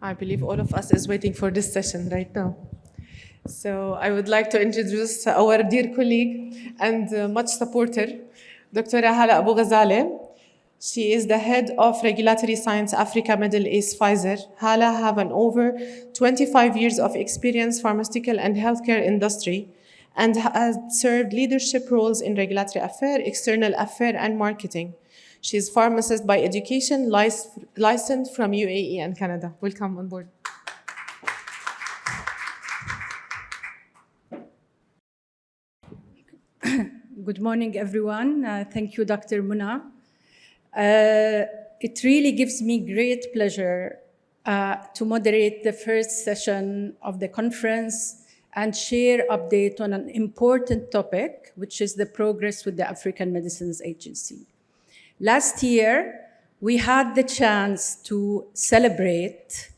I believe all of us is waiting for this session right now. So I would like to introduce our dear colleague and much supporter, Dr. Hala Abu Ghazalah. She is the head of Regulatory Science Africa Middle East Pfizer. Hala have an over 25 years of experience pharmaceutical and healthcare industry and has served leadership roles in regulatory affairs, external affairs, and marketing. She is pharmacist by education, licensed from UAE and Canada. Welcome on board. Good morning, everyone. Thank you, Dr. Muna. It really gives me great pleasure to moderate the first session of the conference and share update on an important topic, which is the progress with the African Medicines Agency. Last year, we had the chance to celebrate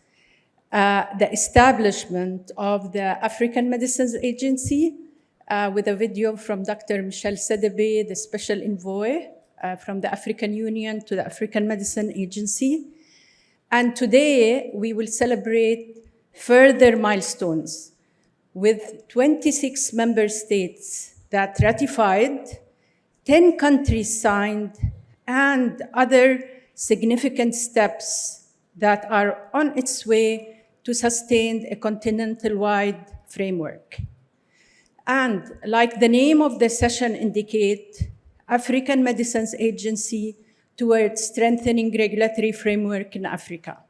the establishment of the African Medicines Agency with a video from Dr. Michel Sedebe, the special envoy from the African Union to the African Medicine Agency. And today, we will celebrate further milestones with 26 member states that ratified, 10 countries signed, and other significant steps that are on its way to sustain a continental-wide framework. And like the name of the session indicate, African Medicines Agency towards strengthening regulatory framework in Africa.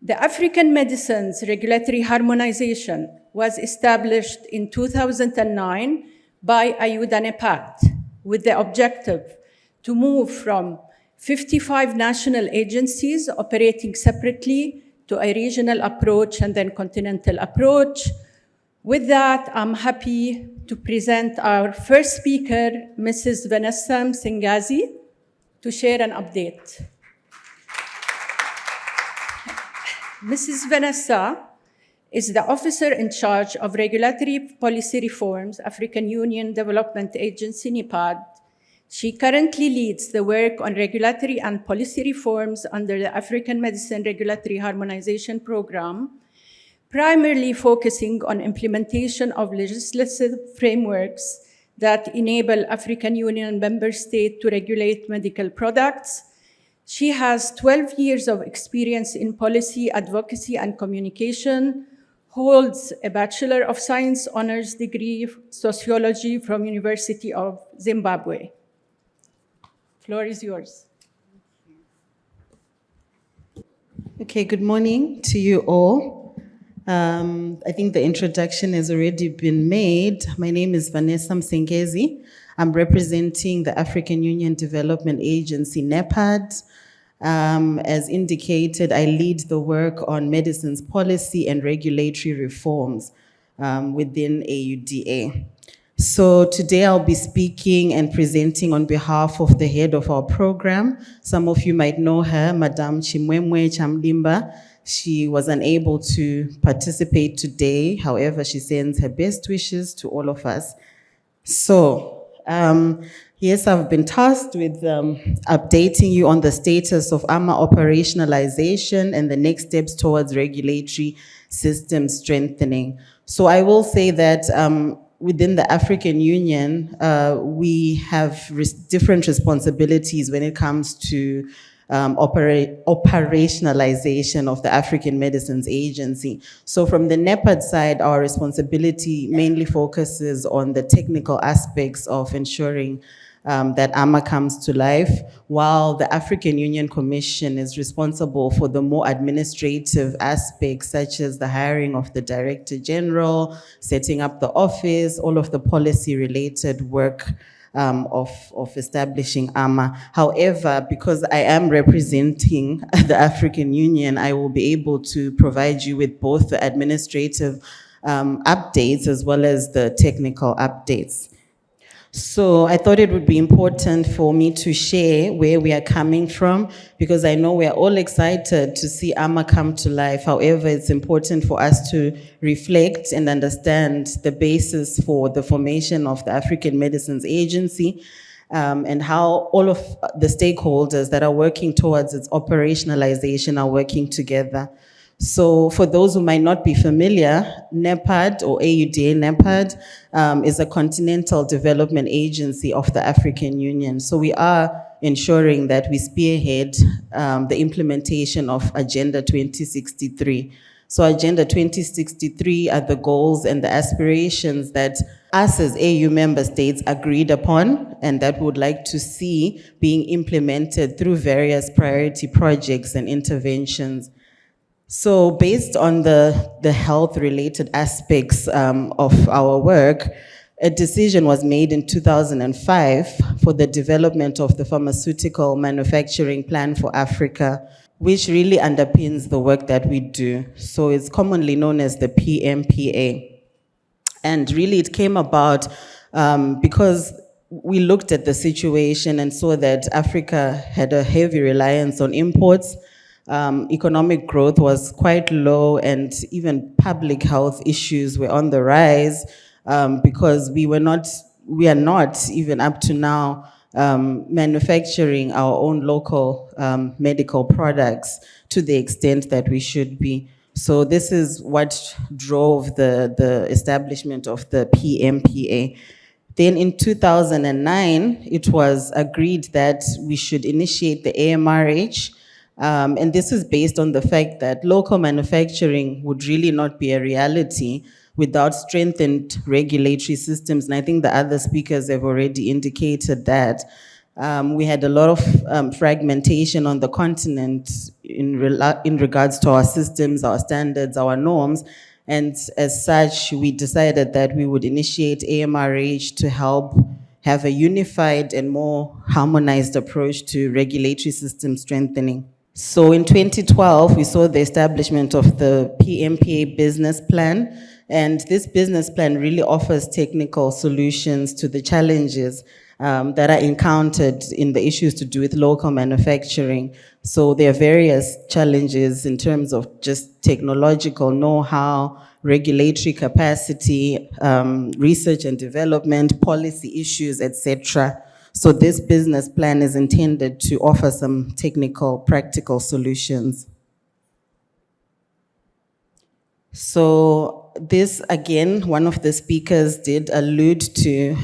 The African Medicines Regulatory Harmonization was established in 2009 by AUDA NEPAD with the objective to move from 55 national agencies operating separately to a regional approach and then continental approach. With that, I'm happy to present our first speaker, Mrs. Vanessa Msengezi, to share an update. Mrs. Vanessa is the officer in charge of regulatory policy reforms, African Union Development Agency, NEPAD. She currently leads the work on regulatory and policy reforms under the African Medicine Regulatory Harmonization Program, primarily focusing on implementation of legislative frameworks that enable African Union member states to regulate medical products. She has 12 years of experience in policy, advocacy, and communication, holds a Bachelor of Science honors degree sociology from University of Zimbabwe. Floor is yours. Okay, good morning to you all. I think the introduction has already been made. My name is Vanessa Msengezi. I'm representing the African Union Development Agency, NEPAD. As indicated, I lead the work on medicines policy and regulatory reforms within AUDA. So today I'll be speaking and presenting on behalf of the head of our program. Some of you might know her, Madame Chimwemwe Chamlimba. She was unable to participate today. However, she sends her best wishes to all of us. So, yes, I've been tasked with updating you on the status of AMA operationalization and the next steps towards regulatory system strengthening. So I will say that within the African Union, we have different responsibilities when it comes to operationalization of the African Medicines Agency. So from the NEPAD side, our responsibility mainly focuses on the technical aspects of ensuring that AMA comes to life, while the African Union Commission is responsible for the more administrative aspects, such as the hiring of the Director General, setting up the office, all of the policy-related work of establishing AMA. However, because I am representing the African Union, I will be able to provide you with both the administrative updates as well as the technical updates. So I thought it would be important for me to share where we are coming from, because I know we are all excited to see AMA come to life. However, it's important for us to reflect and understand the basis for the formation of the African Medicines Agency, and how all of the stakeholders that are working towards its operationalization are working together. So for those who might not be familiar, NEPAD or AUDA NEPAD is a continental development agency of the African Union. So we are ensuring that we spearhead the implementation of Agenda 2063. So Agenda 2063 are the goals and the aspirations that us as AU member states agreed upon and that we would like to see being implemented through various priority projects and interventions. So based on the health-related aspects of our work, a decision was made in 2005 for the development of the Pharmaceutical Manufacturing Plan for Africa, which really underpins the work that we do. So it's commonly known as the PMPA. And really it came about because we looked at the situation and saw that Africa had a heavy reliance on imports. Economic growth was quite low and even public health issues were on the rise because we are not even up to now manufacturing our own local medical products to the extent that we should be. So this is what drove the establishment of the PMPA. Then in 2009, it was agreed that we should initiate the AMRH, and this is based on the fact that local manufacturing would really not be a reality without strengthened regulatory systems. And I think the other speakers have already indicated that. We had a lot of fragmentation on the continent in regards to our systems, our standards, our norms. And as such, we decided that we would initiate AMRH to help have a unified and more harmonized approach to regulatory system strengthening. So in 2012, we saw the establishment of the PMPA business plan, and this business plan really offers technical solutions to the challenges that are encountered in the issues to do with local manufacturing. So there are various challenges in terms of just technological know-how, regulatory capacity, research and development, policy issues, etc. So this business plan is intended to offer some technical, practical solutions. So this, again, one of the speakers did allude to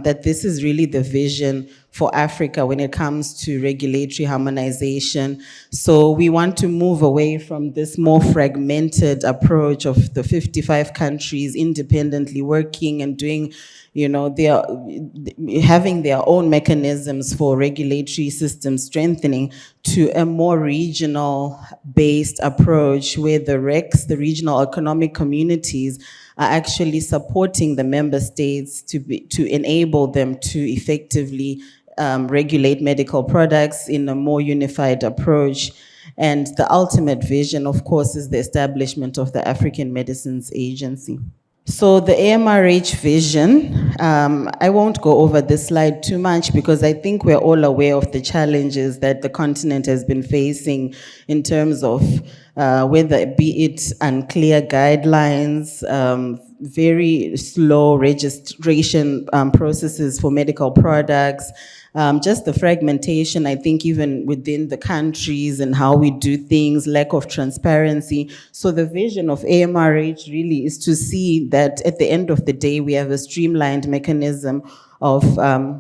that this is really the vision for Africa when it comes to regulatory harmonization. So we want to move away from this more fragmented approach of the 55 countries independently working and doing, having their own mechanisms for regulatory system strengthening, to a more regional based approach where the RECs, the regional economic communities, are actually supporting the member states to enable them to effectively regulate medical products in a more unified approach. And the ultimate vision, of course, is the establishment of the African Medicines Agency. So the AMRH vision, I won't go over this slide too much because I think we're all aware of the challenges that the continent has been facing in terms of whether be it unclear guidelines, very slow registration processes for medical products, just the fragmentation, I think, even within the countries and how we do things, lack of transparency. So the vision of AMRH really is to see that at the end of the day, we have a streamlined mechanism of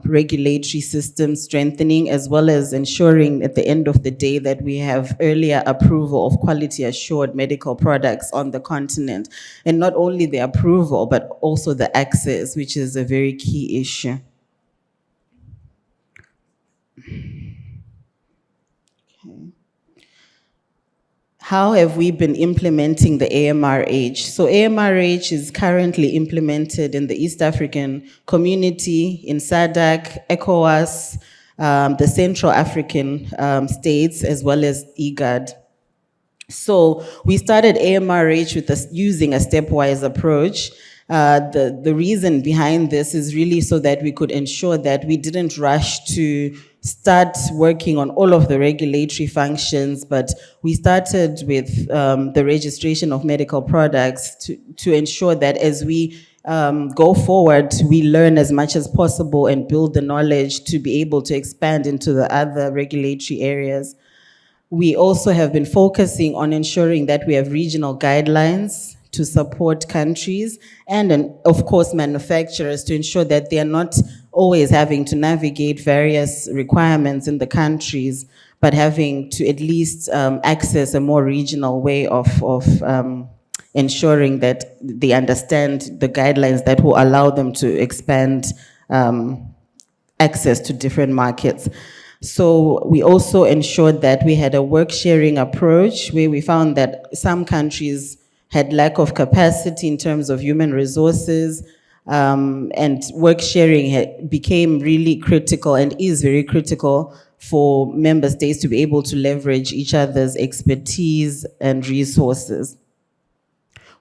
regulatory system strengthening, as well as ensuring at the end of the day that we have earlier approval of quality assured medical products on the continent. And not only the approval, but also the access, which is a very key issue. How have we been implementing the AMRH? So AMRH is currently implemented in the East African community, in SADC, ECOWAS, the Central African states, as well as IGAD. So we started AMRH with using a stepwise approach. The reason behind this is really so that we could ensure that we didn't rush to start working on all of the regulatory functions, but we started with the registration of medical products to ensure that as we go forward, we learn as much as possible and build the knowledge to be able to expand into the other regulatory areas. We also have been focusing on ensuring that we have regional guidelines to support countries and, of course, manufacturers to ensure that they are not always having to navigate various requirements in the countries, but having to at least access a more regional way of ensuring that they understand the guidelines that will allow them to expand access to different markets. So we also ensured that we had a work-sharing approach where we found that some countries had lack of capacity in terms of human resources, and work-sharing became really critical and is very critical for member states to be able to leverage each other's expertise and resources.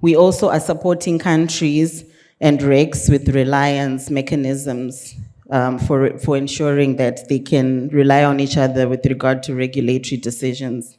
We also are supporting countries and regs with reliance mechanisms for ensuring that they can rely on each other with regard to regulatory decisions.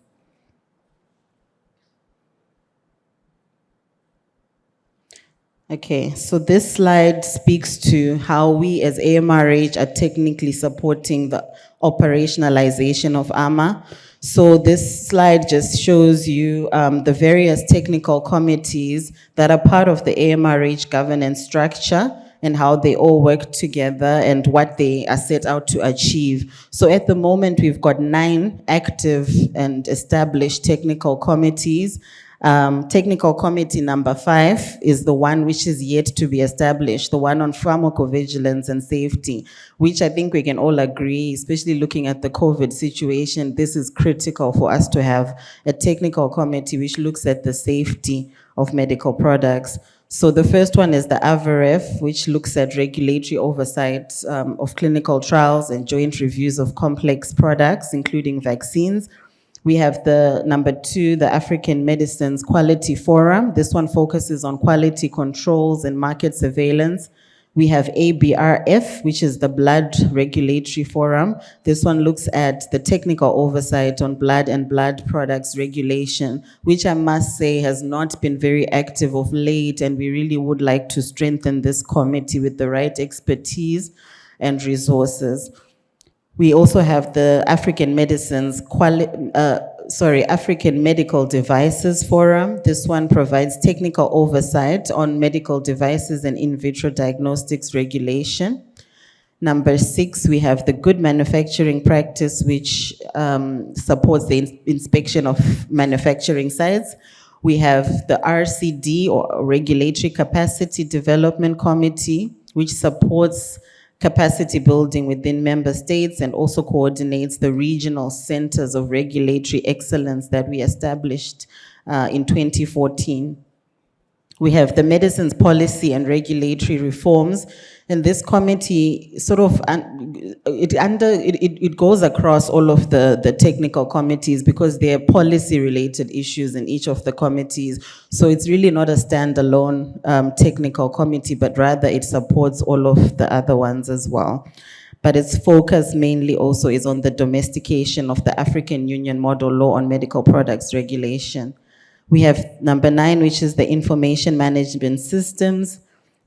Okay, so this slide speaks to how we as AMRH are technically supporting the operationalization of AMA. So this slide just shows you the various technical committees that are part of the AMRH governance structure and how they all work together and what they are set out to achieve. So at the moment, we've got 9 active and established technical committees. Technical committee number 5 is the one which is yet to be established, the one on pharmacovigilance and safety, which I think we can all agree, especially looking at the COVID situation, this is critical for us to have a technical committee which looks at the safety of medical products. So the first one is the AVRF, which looks at regulatory oversight of clinical trials and joint reviews of complex products, including vaccines. We have the number 2, the African Medicines Quality Forum. This one focuses on quality controls and market surveillance. We have ABRF, which is the Blood Regulatory Forum. This one looks at the technical oversight on blood and blood products regulation, which I must say has not been very active of late, and we really would like to strengthen this committee with the right expertise and resources. We also have the African African Medical Devices Forum. This one provides technical oversight on medical devices and in vitro diagnostics regulation. Number 6, we have the Good Manufacturing Practice, which supports the inspection of manufacturing sites. We have the RCD, or Regulatory Capacity Development Committee, which supports capacity building within member states and also coordinates the regional centers of regulatory excellence that we established in 2014. We have the Medicines Policy and Regulatory Reforms, and this committee sort of, it goes across all of the technical committees because there are policy-related issues in each of the committees. So it's really not a standalone technical committee, but rather it supports all of the other ones as well. But its focus mainly also is on the domestication of the African Union Model Law on Medical Products Regulation. We have number 9, which is the Information Management Systems.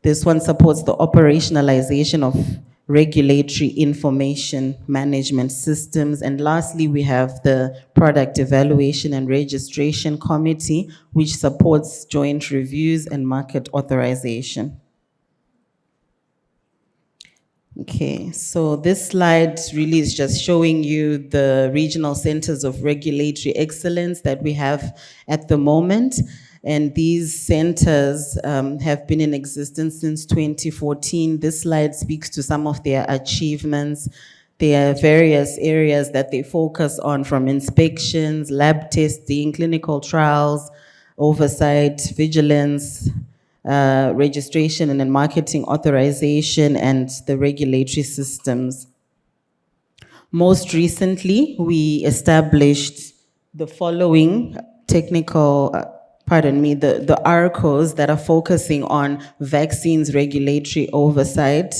This one supports the operationalization of regulatory information management systems. And lastly, we have the Product Evaluation and Registration Committee, which supports joint reviews and market authorization. Okay, so this slide really is just showing you the regional centers of regulatory excellence that we have at the moment. And these centers have been in existence since 2014. This slide speaks to some of their achievements. There are various areas that they focus on, from inspections, lab testing, clinical trials, oversight, vigilance, registration and then marketing authorization, and the regulatory systems. Most recently, we established the following technical, the ARCOs that are focusing on vaccines regulatory oversight.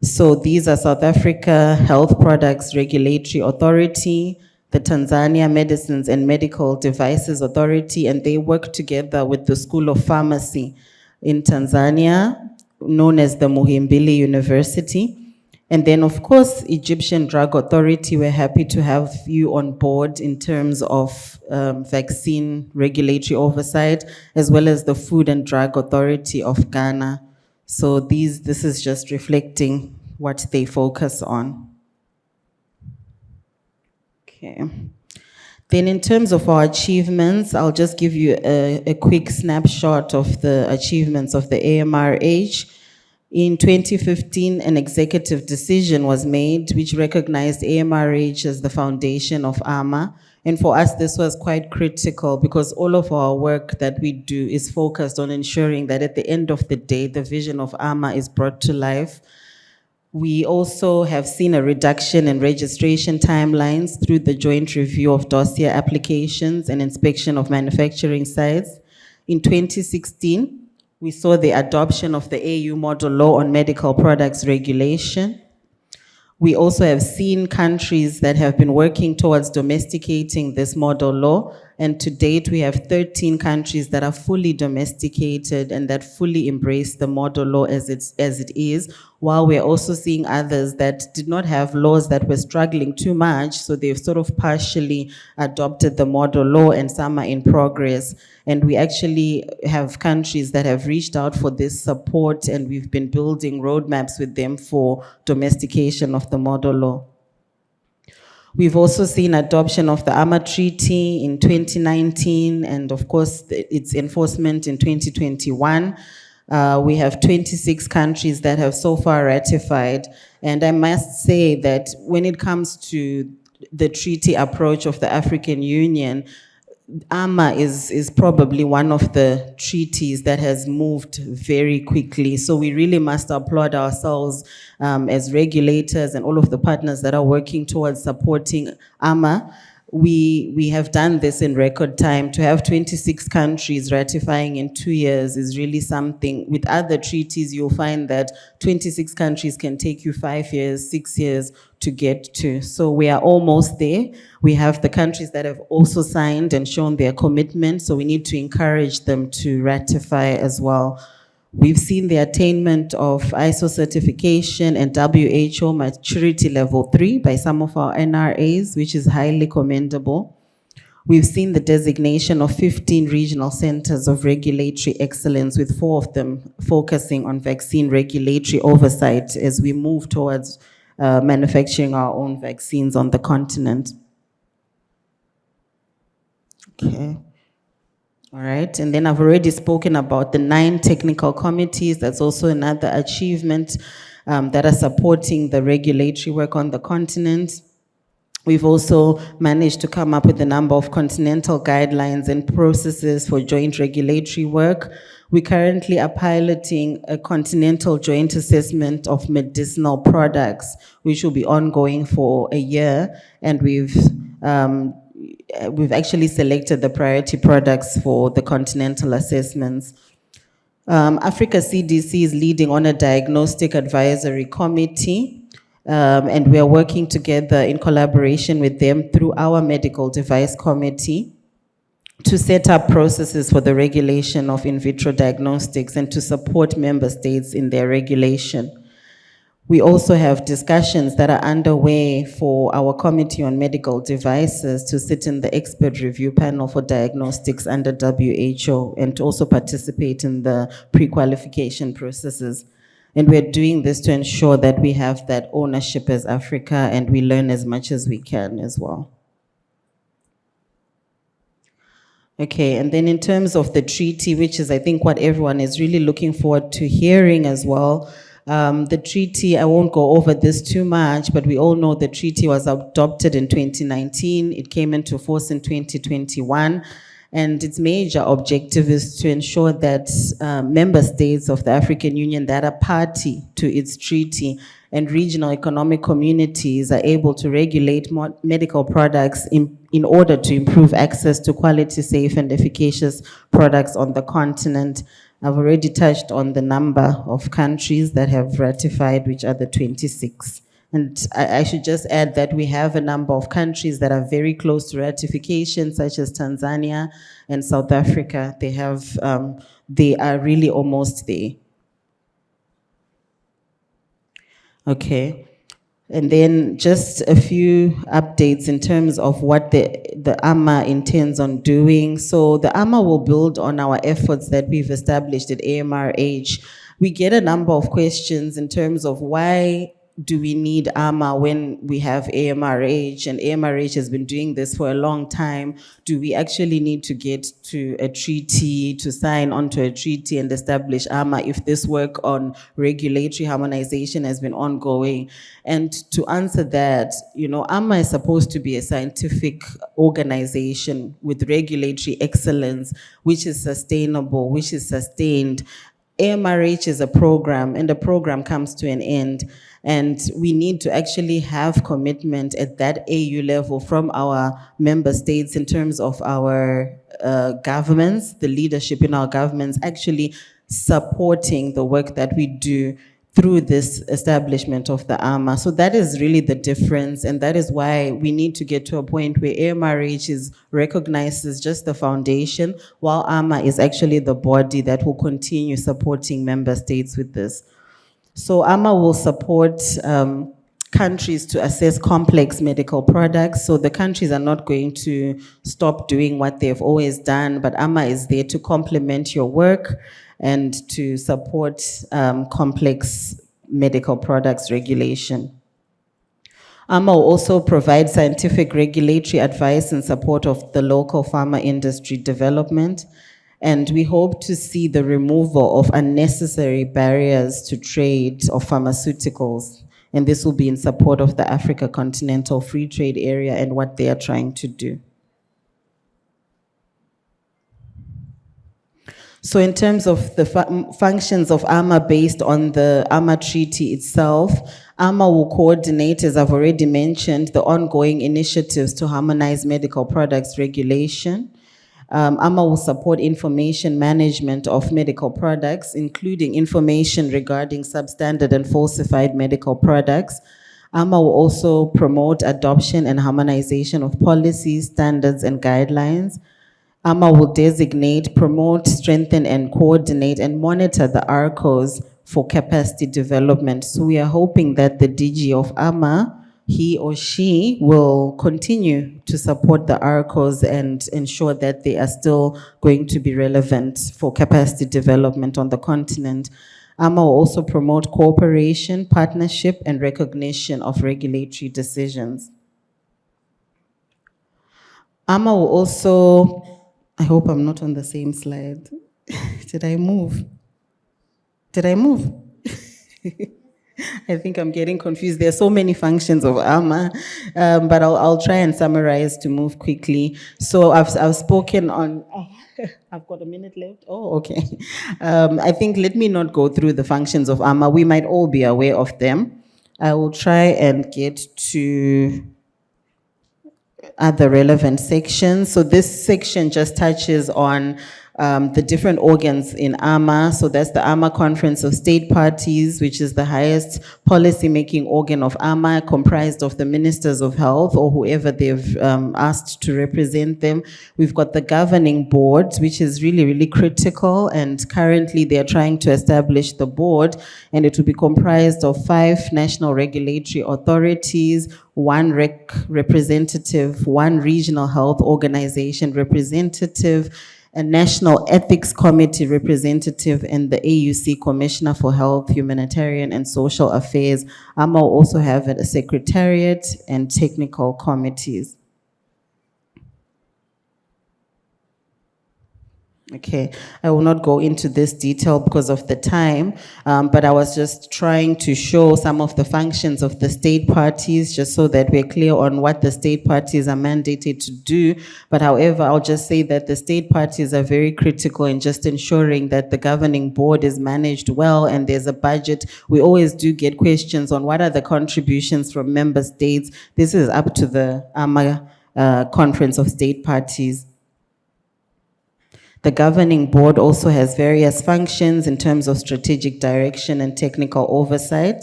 So these are South Africa Health Products Regulatory Authority, the Tanzania Medicines and Medical Devices Authority, and they work together with the School of Pharmacy in Tanzania, known as the Muhimbili University. And then, of course, Egyptian Drug Authority, we're happy to have you on board in terms of vaccine regulatory oversight, as well as the Food and Drug Authority of Ghana. So this is just reflecting what they focus on. Okay. Then in terms of our achievements, I'll just give you a quick snapshot of the achievements of the AMRH. In 2015, an executive decision was made which recognized AMRH as the foundation of AMA. And for us, this was quite critical because all of our work that we do is focused on ensuring that at the end of the day, the vision of AMA is brought to life. We also have seen a reduction in registration timelines through the joint review of dossier applications and inspection of manufacturing sites. In 2016, we saw the adoption of the AU Model Law on Medical Products Regulation. We also have seen countries that have been working towards domesticating this model law, and to date we have 13 countries that are fully domesticated and that fully embrace the model law as it is, while we're also seeing others that did not have laws that were struggling too much, so they've sort of partially adopted the model law and some are in progress. And we actually have countries that have reached out for this support, and we've been building roadmaps with them for domestication of the model law. We've also seen adoption of the AMA Treaty in 2019, and of course its enforcement in 2021. We have 26 countries that have so far ratified, and I must say that when it comes to the treaty approach of the African Union, AMA is probably one of the treaties that has moved very quickly. So we really must applaud ourselves as regulators and all of the partners that are working towards supporting AMA. We have done this in record time. To have 26 countries ratifying in 2 years is really something. With other treaties, you'll find that 26 countries can take you 5 years, 6 years to get to. So we are almost there. We have the countries that have also signed and shown their commitment, so we need to encourage them to ratify as well. We've seen the attainment of ISO certification and WHO maturity level 3 by some of our NRAs, which is highly commendable. We've seen the designation of 15 regional centers of regulatory excellence, with 4 of them focusing on vaccine regulatory oversight as we move towards manufacturing our own vaccines on the continent. Okay. All right, and then I've already spoken about the 9 technical committees. That's also another achievement that are supporting the regulatory work on the continent. We've also managed to come up with a number of continental guidelines and processes for joint regulatory work. We currently are piloting a continental joint assessment of medicinal products, which will be ongoing for a year, and we've actually selected the priority products for the continental assessments. Africa CDC is leading on a diagnostic advisory committee, and we are working together in collaboration with them through our medical device committee to set up processes for the regulation of in vitro diagnostics and to support member states in their regulation. We also have discussions that are underway for our Committee on Medical Devices to sit in the expert review panel for diagnostics under WHO and to also participate in the pre-qualification processes. And we're doing this to ensure that we have that ownership as Africa and we learn as much as we can as well. Okay, and then in terms of the treaty, which is I think what everyone is really looking forward to hearing as well, the treaty, I won't go over this too much, but we all know the treaty was adopted in 2019. It came into force in 2021. And its major objective is to ensure that member states of the African Union that are party to its treaty and regional economic communities are able to regulate medical products in order to improve access to quality, safe, and efficacious products on the continent. I've already touched on the number of countries that have ratified, which are the 26. And I should just add that we have a number of countries that are very close to ratification, such as Tanzania and South Africa. They are really almost there. Okay. And then just a few updates in terms of what the AMA intends on doing. So the AMA will build on our efforts that we've established at AMRH. We get a number of questions in terms of why do we need AMA when we have AMRH, and AMRH has been doing this for a long time. Do we actually need to get to a treaty, to sign onto a treaty and establish AMA if this work on regulatory harmonization has been ongoing? And to answer that, AMA is supposed to be a scientific organization with regulatory excellence, which is sustainable, which is sustained. AMRH is a program, and the program comes to an end. And we need to actually have commitment at that AU level from our member states in terms of our governments, the leadership in our governments, actually supporting the work that we do through this establishment of the AMA. So that is really the difference, and that is why we need to get to a point where AMRH is recognized as just the foundation, while AMA is actually the body that will continue supporting member states with this. So AMA will support countries to assess complex medical products. So the countries are not going to stop doing what they've always done, but AMA is there to complement your work and to support complex medical products regulation. AMA will also provide scientific regulatory advice in support of the local pharma industry development. And we hope to see the removal of unnecessary barriers to trade of pharmaceuticals. And this will be in support of the Africa Continental Free Trade Area and what they are trying to do. So in terms of the functions of AMA based on the AMA treaty itself, AMA will coordinate, as I've already mentioned, the ongoing initiatives to harmonize medical products regulation. AMA will support information management of medical products, including information regarding substandard and falsified medical products. AMA will also promote adoption and harmonization of policies, standards, and guidelines. AMA will designate, promote, strengthen, and coordinate and monitor the ARCOs for capacity development. So we are hoping that the DG of AMA, he or she, will continue to support the ARCOs and ensure that they are still going to be relevant for capacity development on the continent. AMA will also promote cooperation, partnership, and recognition of regulatory decisions. AMA will also, I hope I'm not on the same slide. Did I move? Did I move? I think I'm getting confused. There are so many functions of AMA, but I'll try and summarize to move quickly. So I've spoken on, I've got a minute left. Oh, okay. I think let me not go through the functions of AMA. We might all be aware of them. I will try and get to other relevant sections. So this section just touches on the different organs in AMA. So that's the AMA Conference of State Parties, which is the highest policy-making organ of AMA, comprised of the Ministers of Health or whoever they've asked to represent them. We've got the Governing Board, which is really, really critical, and currently they're trying to establish the board, and it will be comprised of 5 national regulatory authorities, 1 representative, 1 regional health organization representative, a National Ethics Committee representative, and the AUC Commissioner for Health, Humanitarian and Social Affairs. AMA will also have a secretariat and technical committees. Okay, I will not go into this detail because of the time, but I was just trying to show some of the functions of the state parties, just so that we're clear on what the state parties are mandated to do. But however, I'll just say that the state parties are very critical in just ensuring that the governing board is managed well and there's a budget. We always do get questions on what are the contributions from member states. This is up to the AMA Conference of State Parties. The governing board also has various functions in terms of strategic direction and technical oversight.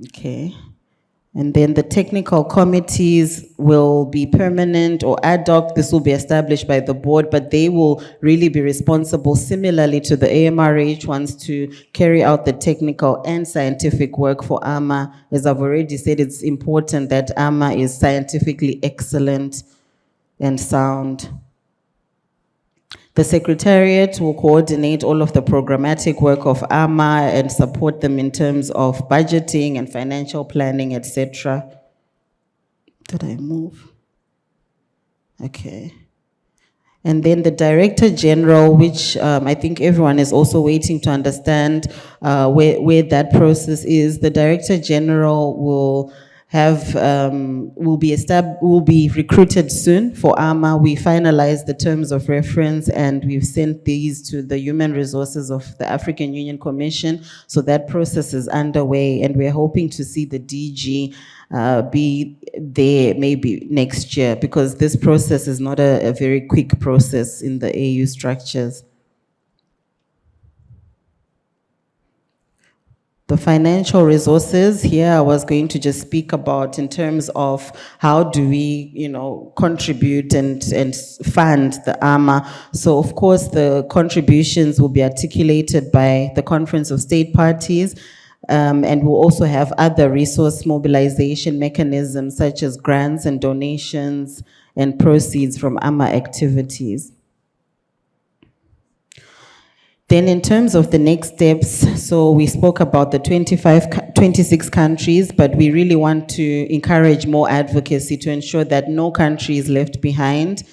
Okay. And then the technical committees will be permanent or ad hoc. This will be established by the board, but they will really be responsible, similarly to the AMRH ones, to carry out the technical and scientific work for AMA. As I've already said, it's important that AMA is scientifically excellent and sound. The Secretariat will coordinate all of the programmatic work of AMA and support them in terms of budgeting and financial planning, etc. Did I move? Okay. And then the Director General, which I think everyone is also waiting to understand where that process is. The Director General will have will be recruited soon for AMA. We finalized the terms of reference and we've sent these to the Human Resources of the African Union Commission. So that process is underway, and we're hoping to see the DG be there maybe next year, because this process is not a very quick process in the AU structures. The financial resources here, I was going to just speak about in terms of how do we, contribute and fund the AMA. So of course, the contributions will be articulated by the Conference of State Parties, and we'll also have other resource mobilization mechanisms such as grants and donations and proceeds from AMA activities. Then in terms of the next steps, so we spoke about the 26 countries, but we really want to encourage more advocacy to ensure that no country is left behind.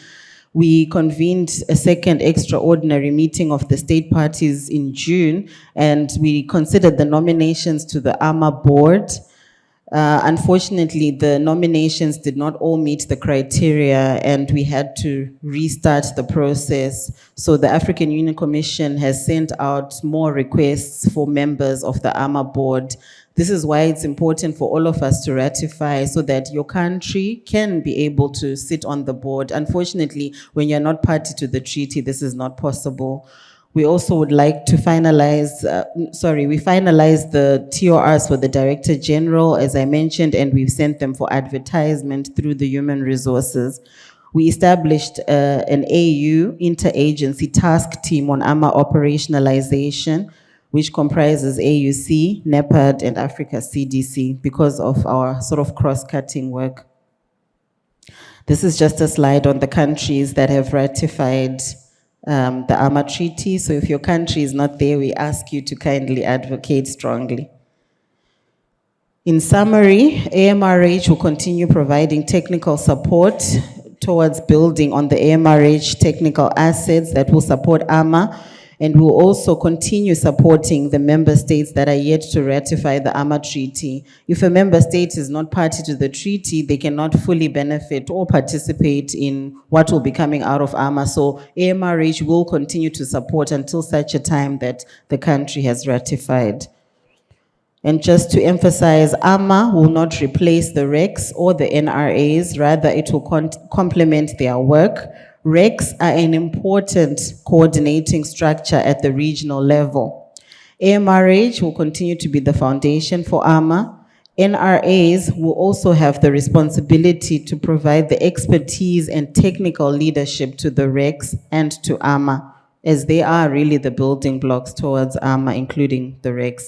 We convened a second extraordinary meeting of the state parties in June, and we considered the nominations to the AMA board. Unfortunately, the nominations did not all meet the criteria, and we had to restart the process. So the African Union Commission has sent out more requests for members of the AMA board. This is why it's important for all of us to ratify so that your country can be able to sit on the board. Unfortunately, when you're not party to the treaty, this is not possible. We also would like to finalize, we finalized the TORs for the Director General, as I mentioned, and we've sent them for advertisement through the Human Resources. We established an AU interagency task team on AMA operationalization, which comprises AUC, NEPAD, and Africa CDC, because of our sort of cross-cutting work. This is just a slide on the countries that have ratified the AMA Treaty. So if your country is not there, we ask you to kindly advocate strongly. In summary, AMRH will continue providing technical support towards building on the AMRH technical assets that will support AMA, and will also continue supporting the member states that are yet to ratify the AMA Treaty. If a member state is not party to the treaty, they cannot fully benefit or participate in what will be coming out of AMA. So AMRH will continue to support until such a time that the country has ratified. And just to emphasize, AMA will not replace the RECs or the NRAs, rather it will complement their work. RECs are an important coordinating structure at the regional level. AMRH will continue to be the foundation for AMA. NRAs will also have the responsibility to provide the expertise and technical leadership to the RECs and to AMA, as they are really the building blocks towards AMA, including the RECs.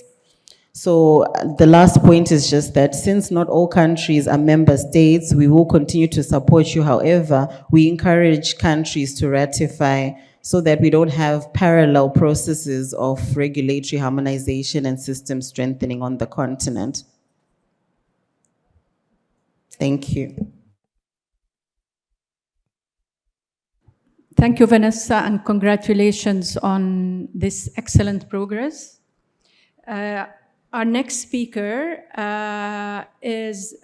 So the last point is just that since not all countries are member states, we will continue to support you. However, we encourage countries to ratify so that we don't have parallel processes of regulatory harmonization and system strengthening on the continent. Thank you. Thank you, Vanessa, and congratulations on this excellent progress. Our next speaker is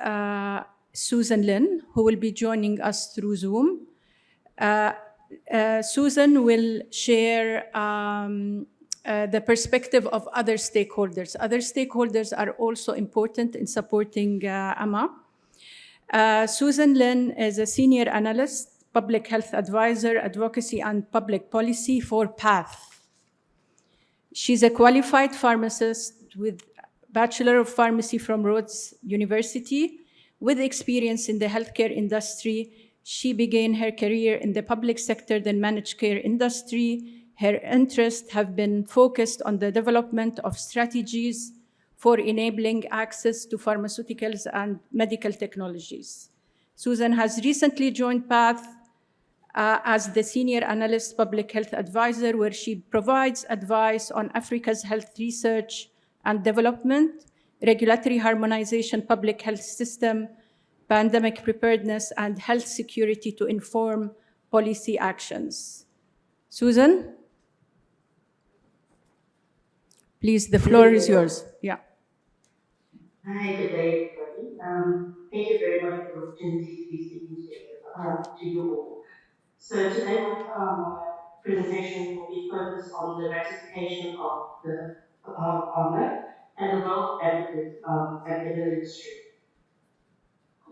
Susan Lin, who will be joining us through Zoom. Susan will share the perspective of other stakeholders. Other stakeholders are also important in supporting AMA. Susan Lin is a senior analyst, public health advisor, advocacy and public policy for PATH. She's a qualified pharmacist with Bachelor of Pharmacy from Rhodes University. With experience in the healthcare industry, she began her career in the public sector, then managed care industry. Her interests have been focused on the development of strategies for enabling access to pharmaceuticals and medical technologies. Susan has recently joined PATH as the Senior Analyst Public Health Advisor, where she provides advice on Africa's health research and development, regulatory harmonization, public health system, pandemic preparedness, and health security to inform policy actions. Susan? Please, the floor is yours. Yeah. Hi, good day, everybody. Thank you very much for the opportunity to be speaking to you all. So today, my presentation will be focused on the ratification of the AUDA and the role of advocates and in the industry.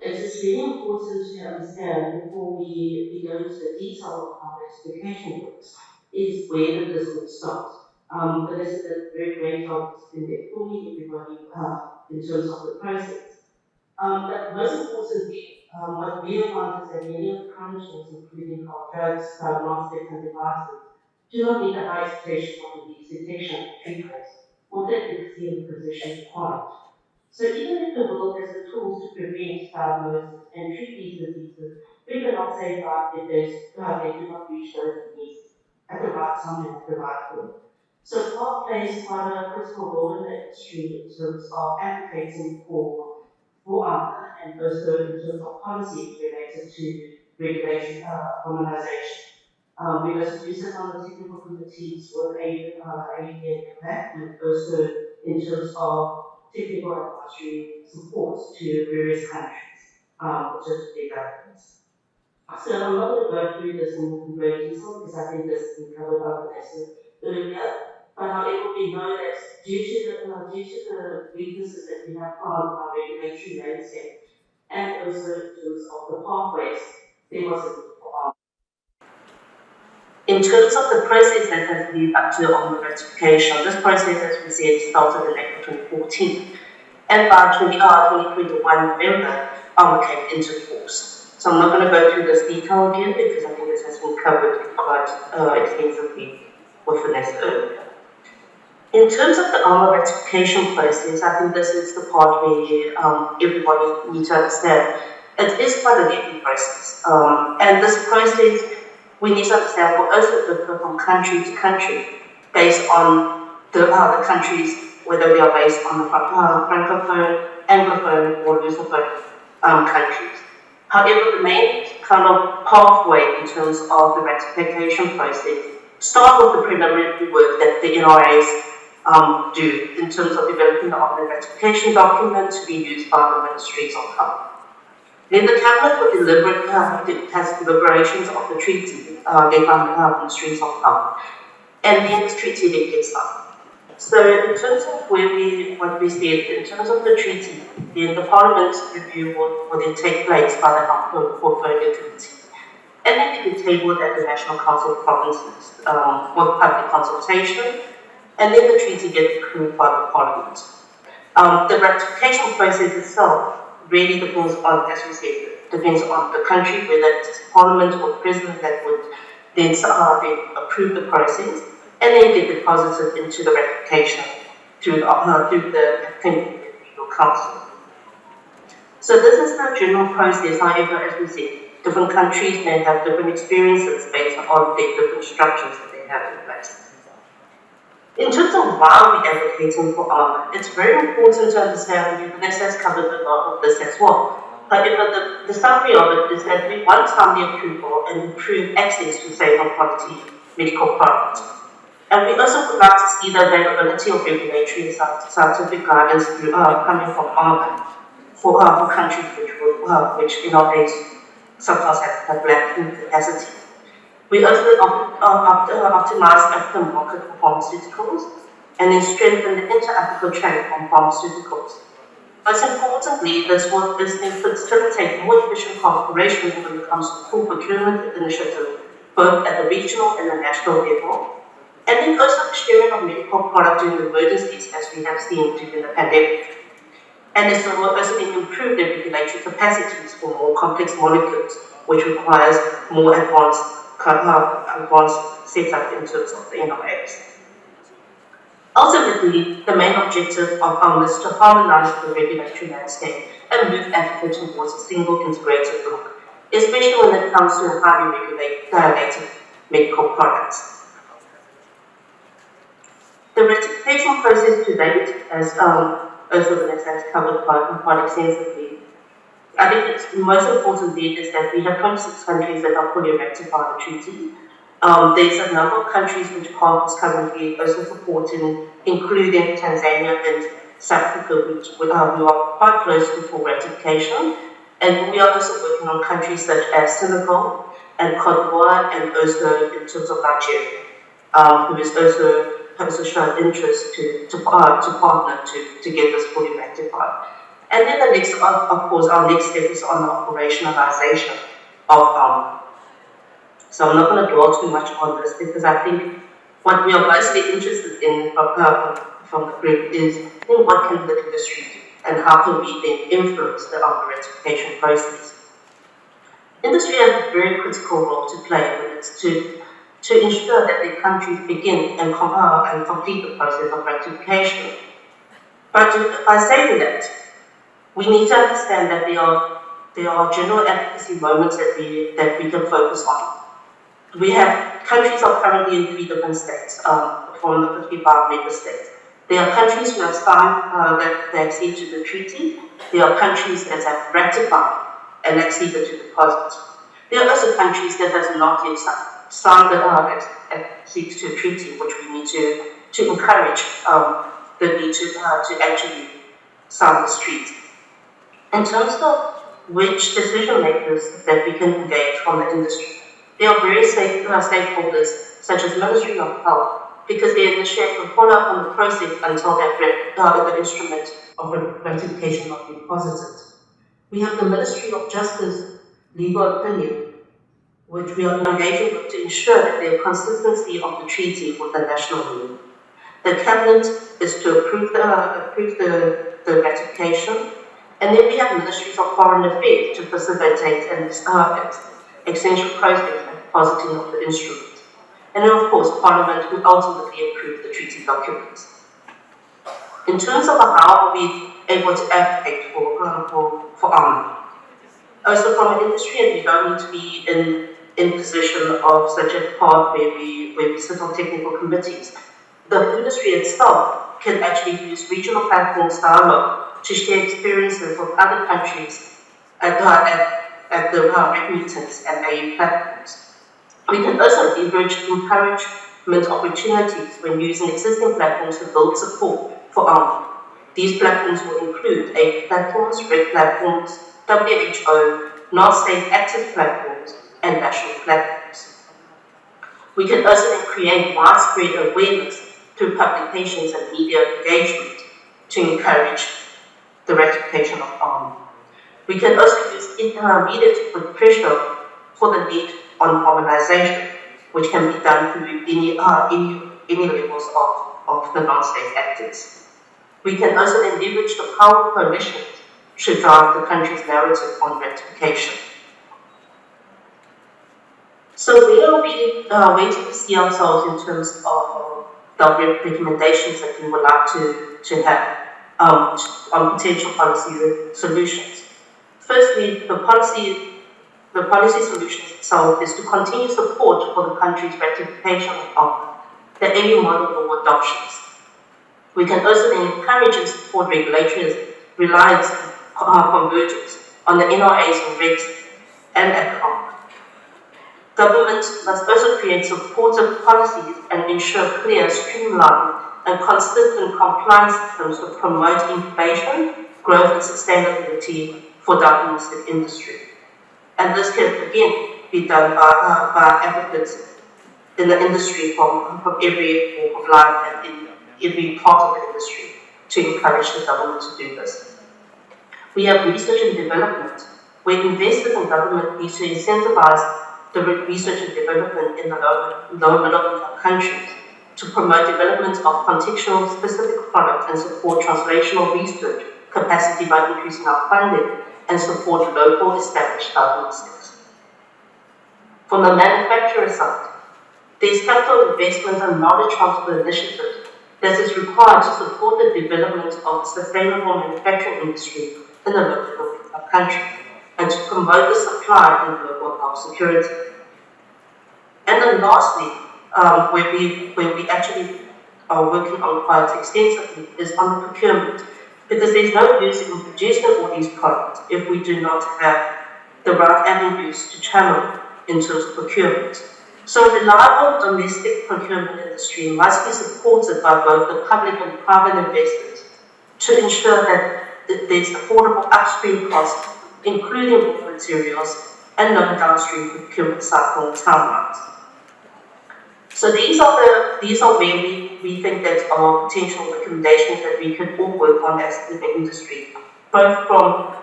It is really important to understand before we go into the detail of how ratification works, is where did this all start? Vanessa did a very great job in informing everybody in terms of the process. But most importantly, what we have found is that many of the current tools, including our drugs, diagnostics, and devices, do not meet the high expectations of disease detection and treatment, or the efficacy and precision required. So even if the world has the tools to prevent, diagnose, and treat these diseases, we cannot save lives if they do not reach those in need at the right time and at the right point. So PATH plays quite a critical role in the industry in terms of advocating for AUDA and also in terms of policies related to regulation, harmonization. We also do sit on the technical committees with AUDA and NEPAD, and also in terms of technical advisory support to various countries, just to their governments. So I'm not going to go through this in great detail because I think this has been covered by Vanessa earlier. But however, we know that due to the weaknesses that we have found in our regulatory landscape and also in terms of the pathways, there was a need for AUDA. In terms of the process that has led up to AUDA ratification, this process, as we said, started in April 2014. And by 2021 November, AUDA came into force. So I'm not going to go through this detail again because I think this has been covered quite extensively with Vanessa earlier. In terms of the AUDA ratification process, I think this is the part where everybody needs to understand. It is quite a lengthy process. And this process, we need to understand, will also differ from country to country based on the countries, whether they are based on the francophone, anglophone, or lusophone countries. However, the main kind of pathway in terms of the ratification process start with the preliminary work that the NRAs do in terms of developing the AUDA ratification document to be used by the Ministries of Health. Then the Cabinet will has deliberations of the treaty led by the Ministries of Health, and then this treaty then gets signed. So in terms of what we said, in terms of the treaty, then the Parliament's review will then take place by the Health Portfolio Committee. And then it will be tabled at the National Council of Provinces with public consultation, and then the treaty gets approved by the Parliament. The ratification process itself really depends on, as we said, depends on the country, whether it's Parliament or President that would then approve the process, and then get deposited into the ratification through the Legal Council. So this is the general process. However, as we said, different countries may have different experiences based on their different structures that they have in place. In terms of why we're advocating for AUDA, it's very important to understand, and Vanessa has covered a lot of this as well. However, the summary of it is that we want timely approval and improve access to safe and quality medical products. And we also would like to see the availability of regulatory and scientific guidance coming from AUDA for countries which in our days sometimes have lacking capacity. We also optimize African market for pharmaceuticals and then strengthen the inter-African trade on pharmaceuticals. Most importantly, this will facilitate more efficient cooperation when it comes to full procurement initiatives, both at the regional and the national level. And then also the sharing of medical products during emergencies, as we have seen during the pandemic. And there's also been improved the regulatory capacities for more complex molecules, which requires more advanced setup in terms of the NOAs. Ultimately, the main objective of AUDA is to harmonize the regulatory landscape and move Africa towards a single integrated bloc, especially when it comes to highly regulated medical products. The ratification process to date, as also Vanessa has covered quite extensively, I think it's most important there is that we have 26 countries that are fully ratified the treaty. There's a number of countries which PARC is currently also supporting, including Tanzania and South Africa, who are quite close to full ratification. And we are also working on countries such as Senegal and Cote d'Ivoire, and also in terms of Nigeria, who is also shown interest to partner to get this fully rectified. And then the next, of course, our next step is on the operationalization of So I'm not going to dwell too much on this, because I think what we are mostly interested in from the group is what can the industry do, and how can we then influence the ratification process. Industry has a very critical role to play when it's to ensure that the countries begin and complete the process of ratification. But by saying that, we need to understand that there are general advocacy moments that we can focus on. Countries are currently in 3 different states from the 55 member states. There are countries who have signed that they accede to the treaty. There are countries that have ratified and acceded to the deposit. There are also countries that have not yet signed accede to the treaty, which we need to encourage the need to actually sign this treaty. In terms of which decision makers that we can engage from the industry, there are various stakeholders, such as Ministry of Health, because they initiate and follow up on the process until the instrument of ratification of the deposited. We have the Ministry of Justice legal opinion, which we are engaging with to ensure that there is consistency of the treaty with the national law. The Cabinet is to approve the ratification, and then we have Ministries of Foreign Affairs to facilitate an essential process and depositing of the instrument. And then, of course, Parliament will ultimately approve the treaty documents. In terms of how are we able to advocate for AUDA? Also, from an industry, and we don't need to be in position of such a part where we sit on technical committees. The industry itself can actually use regional platforms dialogue to share experiences of other countries at the REC meetings and AU platforms. We can also leverage encouragement opportunities when using existing platforms to build support for AUDA. These platforms will include AU platforms, REC platforms, WHO, non-state active platforms, and national platforms. We can also then create widespread awareness through publications and media engagement to encourage the ratification of AUDA. We can also use media to put pressure for the need on harmonization, which can be done through any levels of the non-state actors. We can also then leverage the power of coalitions to drive the country's narrative on ratification. So where do we see ourselves in terms of the recommendations that we would like to have on potential policy solutions? Firstly, the policy solution itself is to continue support for the country's ratification of the AU model law adoptions. We can also then encourage and support regulatory reliance convergence on the NRAs and regs and at the ARC. Government must also create supportive policies and ensure clear, streamlined, and consistent compliance systems to promote innovation, growth, and sustainability for diagnostic industry. And this can again be done by advocates in the industry from every walk of life and in every part of the industry to encourage the government to do this. We have research and development, where investors and government need to incentivize the research and development in the low middle income countries to promote development of contextual specific products and support translational research capacity by increasing our funding and support local established diagnostics. From the manufacturer side, there is capital investment and knowledge transfer initiatives that is required to support the development of a sustainable manufacturing industry in the local country and to promote the supply and global health security. And then lastly, where we actually are working on quite extensively is on the procurement, because there's no use in producing all these products if we do not have the right avenues to channel in terms of procurement. So a reliable domestic procurement industry must be supported by both the public and private investors to ensure that there's affordable upstream costs, including raw materials, and no downstream procurement cycle timelines. So these are where we think that are potential recommendations that we could all work on as an industry, both from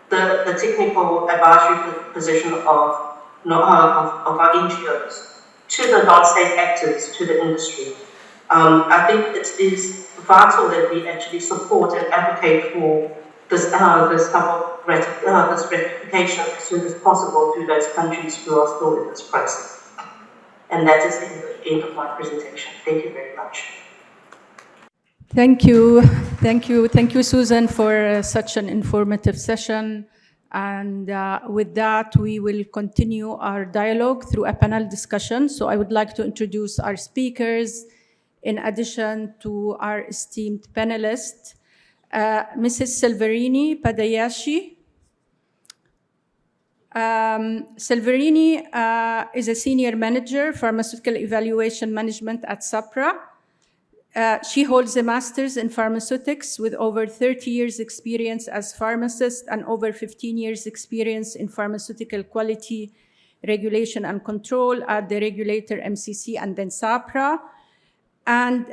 the technical advisory position of our NGOs to the non-state actors, to the industry. I think it is vital that we actually support and advocate for this ratification as soon as possible through those countries who are still in this process. And that is the end of my presentation. Thank you very much. Thank you, Susan, for such an informative session. And with that, we will continue our dialogue through a panel discussion. So I would like to introduce our speakers, in addition to our esteemed panelists, Mrs. Silverani Padayachee. Silverani is a senior manager, pharmaceutical evaluation management at Sahpra. She holds a master's in pharmaceutics with over 30 years experience as pharmacist and over 15 years experience in pharmaceutical quality, regulation and control at the regulator MCC and then Sahpra. And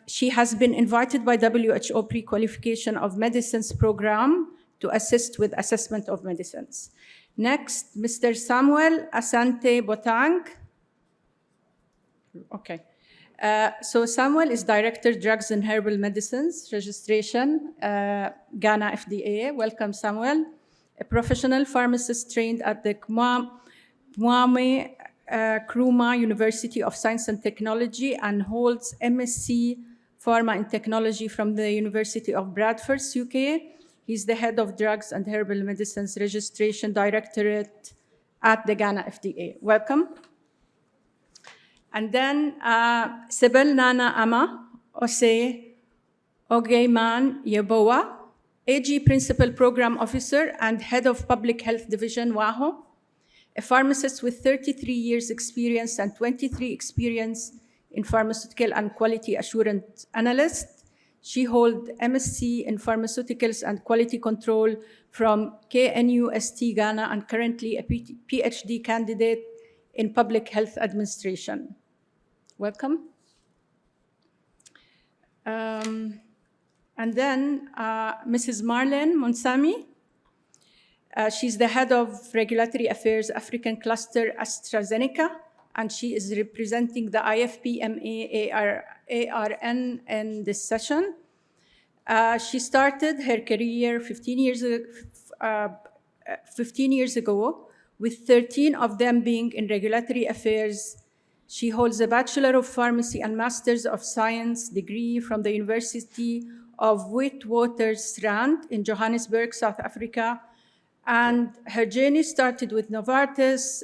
she has been invited by WHO pre-qualification of medicines program to assist with assessment of medicines. Next, Mr. Samuel Asante Botang. Okay. So Samuel is Director, Drugs and Herbal Medicines, Registration, Ghana FDA. Welcome, Samuel. A professional pharmacist trained at the Kwame Nkrumah University of Science and Technology and holds MSc Pharma and Technology from the University of Bradford, UK. He's the head of Drugs and Herbal Medicines Registration Directorate at the Ghana FDA. Welcome. And then Sybil Nana Ama Ossei Agyeman Yeboah, AG Principal Program Officer and Head of Public Health Division, WAHO, a pharmacist with 33 years experience and 23 experience in pharmaceutical and quality assurance analyst. She holds MSc in Pharmaceuticals and Quality Control from KNUST Ghana and currently a PhD candidate in Public Health Administration. Welcome. And then Mrs. Marlene Moonsamy. She's the head of Regulatory Affairs African Cluster AstraZeneca, and she is representing the IFPMA ARN in this session. She started her career 15 years ago, with 13 of them being in regulatory affairs. She holds a Bachelor of Pharmacy and Masters of Science degree from the University of Witwatersrand in Johannesburg, South Africa. And her journey started with Novartis,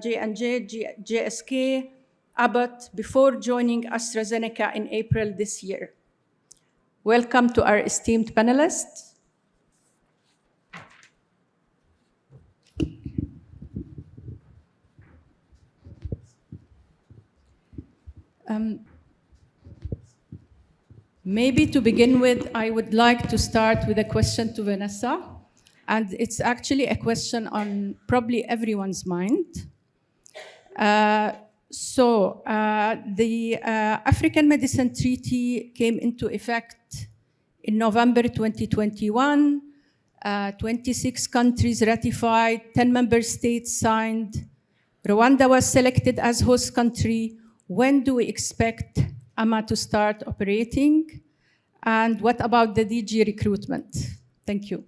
J&J, GSK, Abbott, before joining AstraZeneca in April this year. Welcome to our esteemed panelists. Maybe to begin with, I would like to start with a question to Vanessa. And it's actually a question on probably everyone's mind. The African Medicine Treaty came into effect in November 2021. 26 countries ratified, 10 member states signed. Rwanda was selected as host country. When do we expect AMA to start operating? And what about the DG recruitment? Thank you.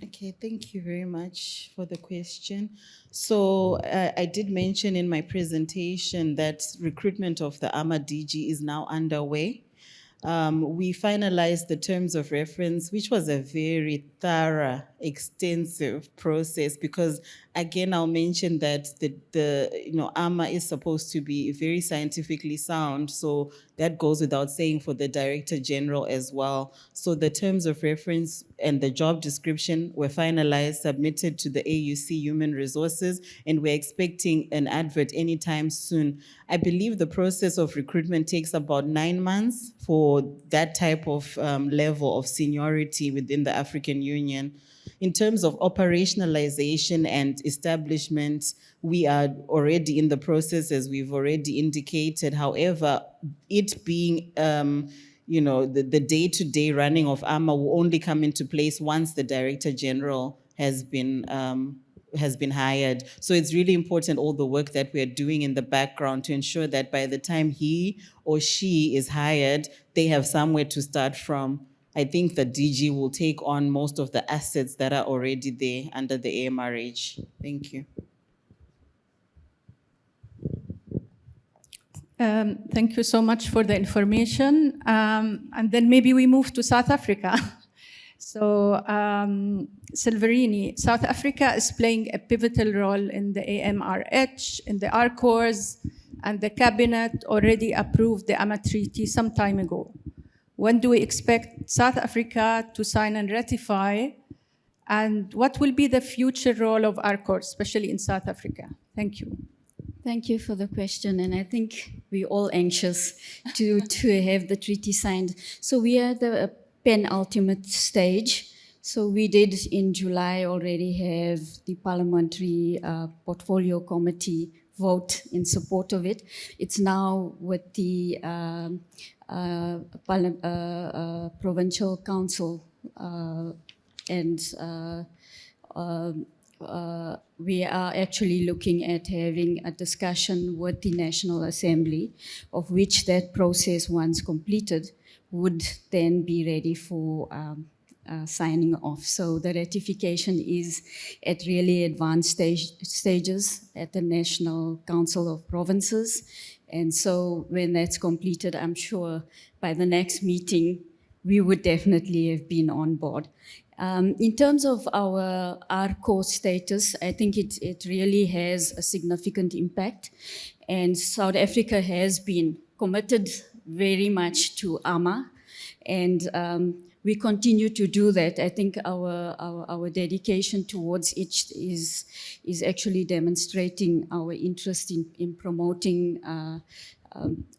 Okay, thank you very much for the question. So I did mention in my presentation that recruitment of the AMA DG is now underway. We finalized the terms of reference, which was a very thorough, extensive process, because again, I'll mention that the AMA is supposed to be very scientifically sound, so that goes without saying for the Director General as well. So the terms of reference and the job description were finalized, submitted to the AUC Human Resources, and we're expecting an advert anytime soon. I believe the process of recruitment takes about 9 months for that type of level of seniority within the African Union. In terms of operationalization and establishment, we are already in the process, as we've already indicated. However, it being the day-to-day running of AMA will only come into place once the Director General has been hired. So it's really important, all the work that we're doing in the background, to ensure that by the time he or she is hired, they have somewhere to start from. I think the DG will take on most of the assets that are already there under the AMRH. Thank you. Thank you so much for the information. And then maybe we move to South Africa. So, Silverani, South Africa is playing a pivotal role in the AMRH, in the ARCORS, and the cabinet already approved the AMA Treaty some time ago. When do we expect South Africa to sign and ratify? And what will be the future role of ARCORS, especially in South Africa? Thank you. Thank you for the question, and I think we're all anxious to have the treaty signed. So we are at the penultimate stage. So we did in July already have the Parliamentary Portfolio Committee vote in support of it. It's now with the Provincial Council and we are actually looking at having a discussion with the National Assembly, of which that process, once completed, would then be ready for signing off. So the ratification is at really advanced stages at the National Council of Provinces. And so when that's completed, I'm sure by the next meeting, we would definitely have been on board. In terms of our core status, I think it really has a significant impact. And South Africa has been committed very much to AMA, and we continue to do that. I think our dedication towards it is actually demonstrating our interest in promoting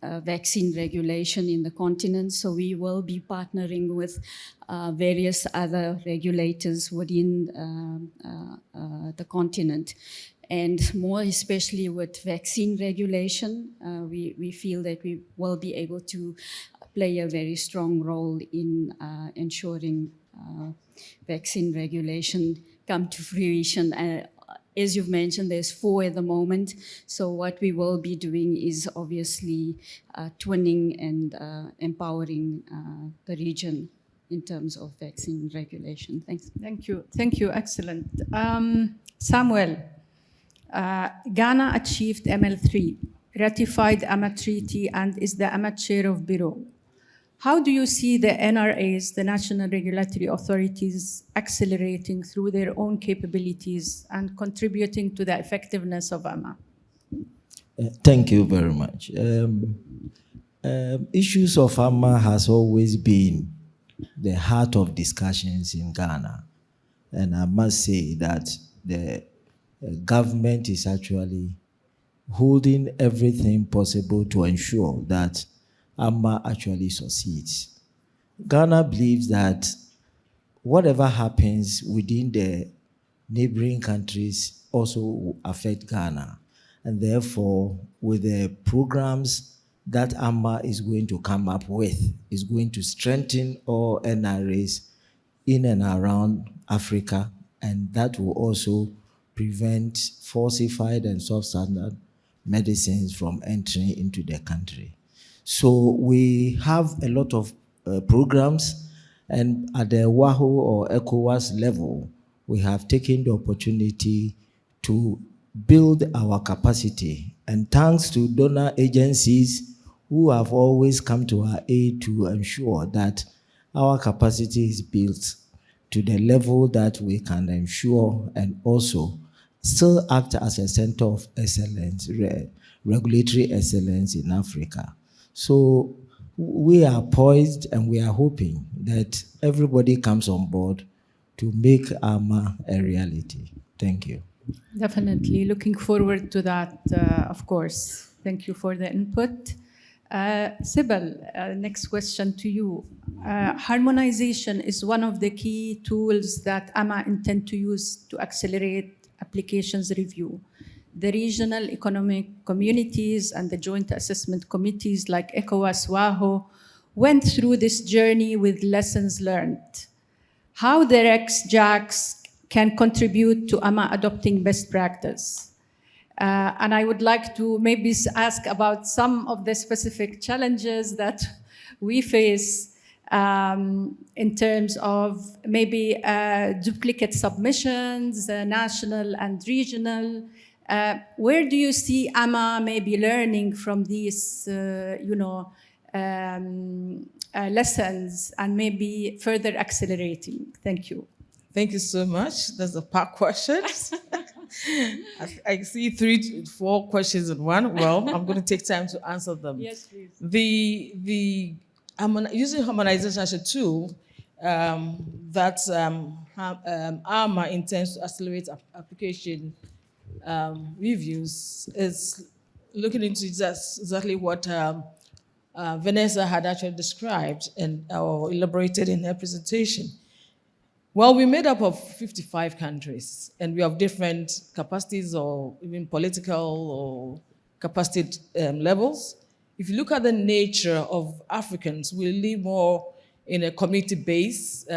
vaccine regulation in the continent. So we will be partnering with various other regulators within the continent. And more especially with vaccine regulation, we feel that we will be able to play a very strong role in ensuring vaccine regulation come to fruition. As you've mentioned, there's 4 at the moment. So what we will be doing is obviously twinning and empowering the region in terms of vaccine regulation. Thanks. Thank you. Thank you. Excellent. Samuel, Ghana achieved ML3, ratified AMA Treaty, and is the AMA Chair of Bureau. How do you see the NRAs, the National Regulatory Authorities, accelerating through their own capabilities and contributing to the effectiveness of AMA? Thank you very much. Issues of AMA has always been the heart of discussions in Ghana. And I must say that the government is actually holding everything possible to ensure that AMA actually succeeds. Ghana believes that whatever happens within the neighboring countries also will affect Ghana. And therefore, with the programs that AMA is going to come up with, is going to strengthen all NRAs in and around Africa, and that will also prevent falsified and substandard medicines from entering into the country. So we have a lot of programs, and at the WAHO or ECOWAS level, we have taken the opportunity to build our capacity. And thanks to donor agencies who have always come to our aid to ensure that our capacity is built to the level that we can ensure and also still act as a center of excellence, regulatory excellence in Africa. So we are poised and we are hoping that everybody comes on board to make AMA a reality. Thank you. Definitely looking forward to that, of course. Thank you for the input. Sybil, next question to you. Harmonization is one of the key tools that AMA intend to use to accelerate applications review. The regional economic communities and the joint assessment committees like ECOWAS, WAHO, went through this journey with lessons learned. How the REX-JACs can contribute to AMA adopting best practice. And I would like to maybe ask about some of the specific challenges that we face in terms of maybe duplicate submissions, national and regional. Where do you see AMA maybe learning from these, lessons and maybe further accelerating? Thank you. Thank you so much. That's a packed question. I see 3 to 4 questions in one. Well, I'm going to take time to answer them. Yes, please. Using harmonization as a tool that AMA intends to accelerate application reviews is looking into exactly what Vanessa had actually described or elaborated in her presentation. Well, we're made up of 55 countries, and we have different capacities or even political or capacity levels. If you look at the nature of Africans, we live more in a community-based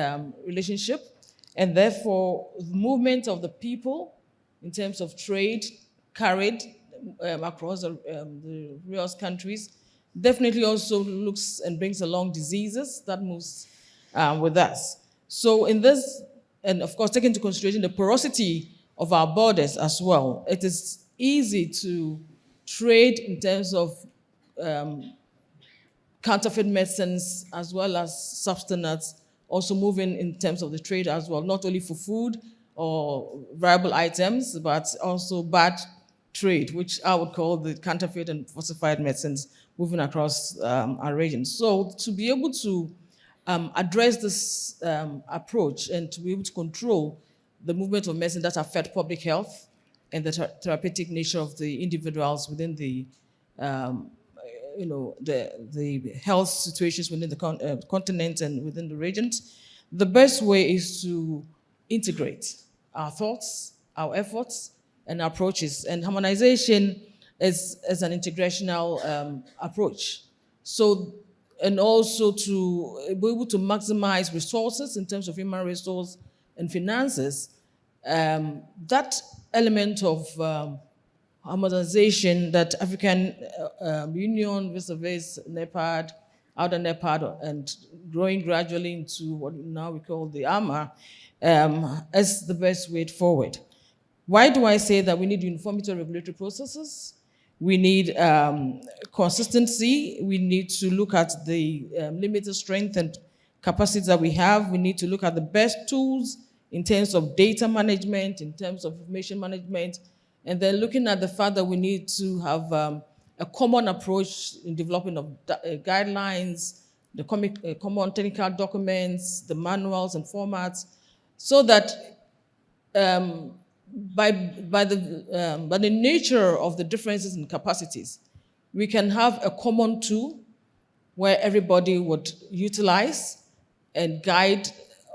relationship, and therefore the movement of the people in terms of trade carried across the various countries definitely also looks and brings along diseases that moves with us. So in this, and of course, taking into consideration the porosity of our borders as well, it is easy to trade in terms of counterfeit medicines as well as substances, also moving in terms of the trade as well, not only for food or viable items, but also bad trade, which I would call the counterfeit and falsified medicines moving across our region. So to be able to address this approach and to be able to control the movement of medicine that affect public health and the therapeutic nature of the individuals within the, the health situations within the continent and within the regions, the best way is to integrate our thoughts, our efforts, and approaches. And harmonization is an integrational approach. So, and also to be able to maximize resources in terms of human resource and finances, that element of harmonization that African Union vis-a-vis NEPAD, AUDA NEPAD, and growing gradually into what now we call the AMA, is the best way forward. Why do I say that we need uniformity of regulatory processes? We need consistency. We need to look at the limited strength and capacities that we have. We need to look at the best tools in terms of data management, in terms of information management, and then looking at the fact that we need to have a common approach in developing of guidelines, the common technical documents, the manuals and formats, so that by the nature of the differences in capacities, we can have a common tool where everybody would utilize and guide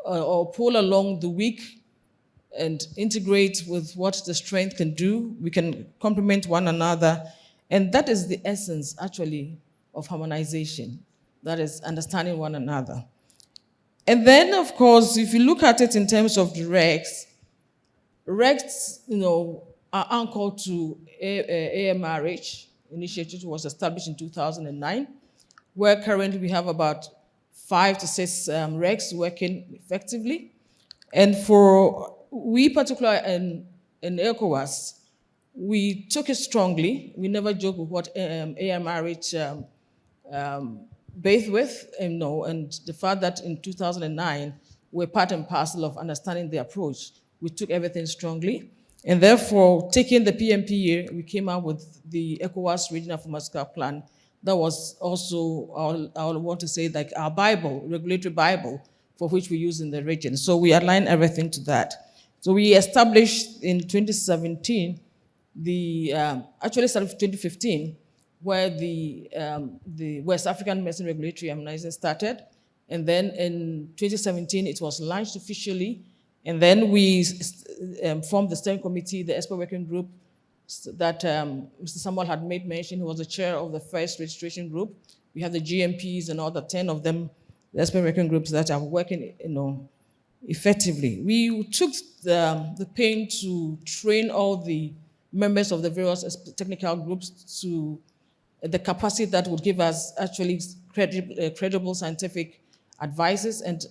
or pull along the weak and integrate with what the strength can do. We can complement one another. And that is the essence, actually, of harmonization. That is understanding one another. And then, of course, if you look at it in terms of the regs, regs, are anchored to AMRH initiative, which was established in 2009, where currently we have about 5 to 6 regs working effectively. And for we particularly in ECOWAS, we took it strongly. We never joke with what AMRH bathed with, and the fact that in 2009, we're part and parcel of understanding the approach. We took everything strongly. And therefore, taking the PMPA, we came out with the ECOWAS Regional Pharmaceutical Plan. That was also, I want to say, like our Bible, regulatory Bible, for which we use in the region. So we align everything to that. So we established in 2017, actually started 2015, where the West African Medicine Regulatory Harmonization started. And then in 2017, it was launched officially. And then we formed the steering committee, the expert working group that Mr. Samuel had made mention. He was the chair of the first registration group. We have the GMPs and all the 10 of them, the expert working groups that are working, effectively. We took the pain to train all the members of the various technical groups to the capacity that would give us actually credible scientific advices, and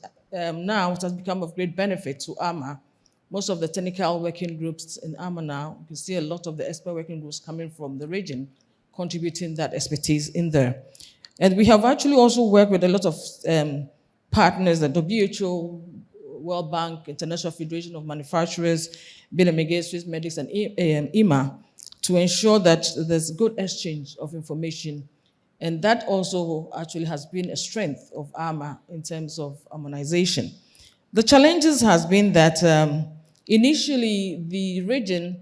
now it has become of great benefit to AMA. Most of the technical working groups in AMA now, you can see a lot of the expert working groups coming from the region, contributing that expertise in there. And we have actually also worked with a lot of partners, the WHO, World Bank, International Federation of Manufacturers, Bill and Melinda Gates, Medics, and EMA, to ensure that there's good exchange of information. And that also actually has been a strength of AMA in terms of harmonization. The challenges has been that initially the region,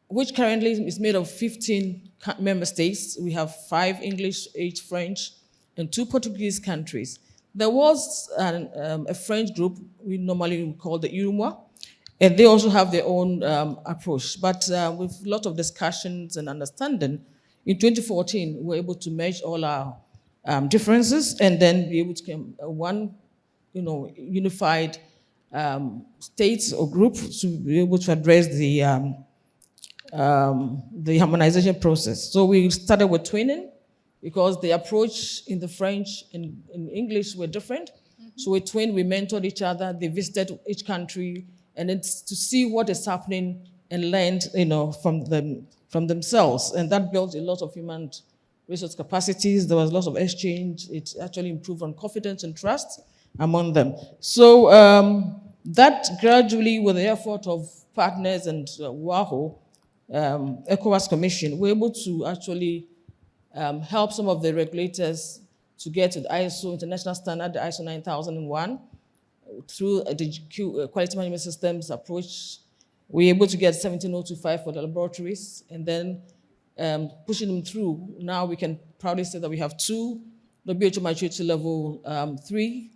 which currently is made of 15 member states, we have 5 English, 8 French, and 2 Portuguese countries. There was a French group we normally call the Yeboah, and they also have their own approach. But with a lot of discussions and understanding, in 2014, we were able to merge all our differences and then be able to become one, unified states or group to be able to address the harmonization process. So we started with twinning because the approach in the French and in English were different. Mm-hmm. So we twinned, we mentored each other, they visited each country, and it's to see what is happening and learned, from themselves. And that built a lot of human resource capacities. There was a lot of exchange. It actually improved on confidence and trust among them. So that gradually, with the effort of partners and WAHO, ECOWAS Commission, we're able to actually help some of the regulators to get to the ISO international standard, the ISO 9001, through the quality management systems approach. We're able to get 17025 for the laboratories, and then pushing them through. Now we can proudly say that we have 2 WHO maturity level 3,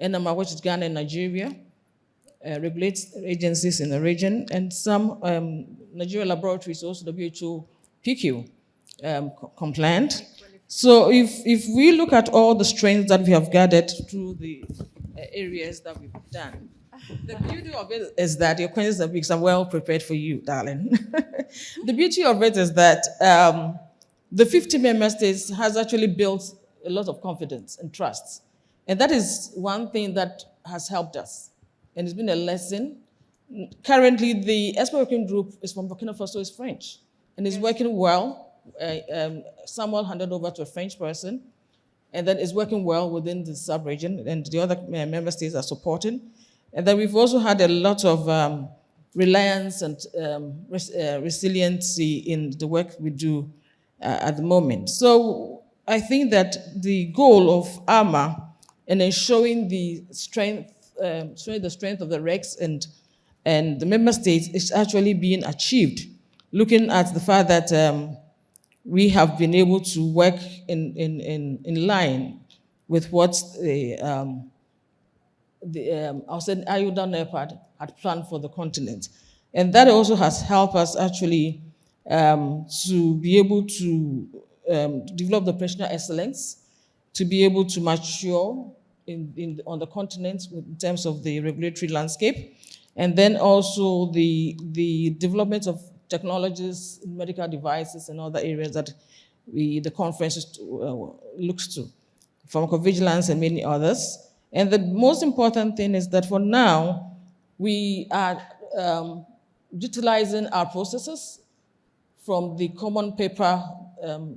NMR, which is Ghana and Nigeria, regulates agencies in the region, and some Nigeria laboratories also WHO PQ compliant. So if we look at all the strengths that we have gathered through the areas that we've done, the beauty of it is that your questions are big, so I'm well prepared for you, darling. The beauty of it is that the 50 member states has actually built a lot of confidence and trust. And that is one thing that has helped us. And it's been a lesson. Currently, the expert working group is from Burkina Faso, is French, and is working well. Samuel handed over to a French person, and then is working well within the sub-region, and the other member states are supporting. And then we've also had a lot of reliance and resiliency in the work we do at the moment. So I think that the goal of AMA and ensuring the strength, showing the strength of the regs and the member states is actually being achieved, looking at the fact that we have been able to work in line with what I'll say AUDA NEPAD had planned for the continent. And that also has helped us actually to be able to develop the operational excellence, to be able to mature on the continent in terms of the regulatory landscape, and then also the development of technologies, medical devices, and other areas that the conference looks to, pharmacovigilance and many others. And the most important thing is that for now, we are utilizing our processes from the common paper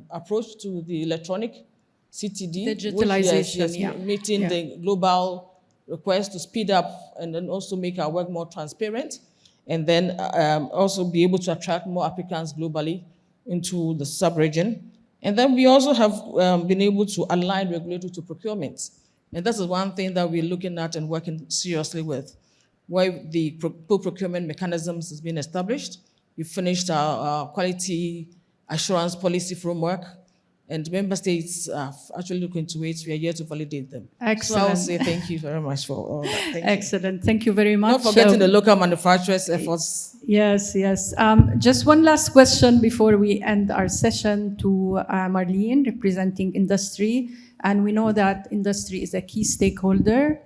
approach to the electronic CTD, Digitalization, meeting the global request to speed up and then also make our work more transparent, and then also be able to attract more applicants globally into the sub-region. And then we also have been able to align regulatory to procurement. And this is one thing that we're looking at and working seriously with, where the procurement mechanisms has been established. We finished our quality assurance policy framework, and member states are actually looking to it. We are here to validate them. Excellent. So I'll say thank you very much for all that. Thank you. Excellent. Thank you very much. Not forgetting the local manufacturers' efforts. Yes, yes. Just one last question before we end our session to Marlene, representing industry. And we know that industry is a key stakeholder,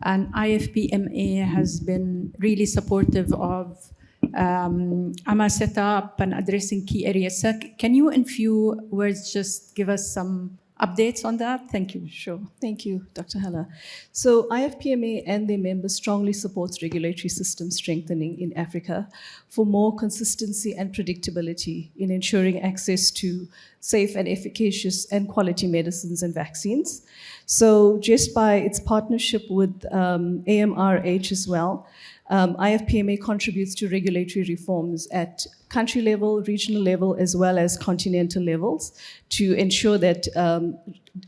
and IFPMA has been really supportive of AMA setup and addressing key areas. So can you, in few words, just give us some updates on that? Thank you. Sure. Thank you, Dr. Hala. So IFPMA and their members strongly supports regulatory system strengthening in Africa for more consistency and predictability in ensuring access to safe and efficacious and quality medicines and vaccines. So just by its partnership with AMRH as well, IFPMA contributes to regulatory reforms at country level, regional level, as well as continental levels to ensure that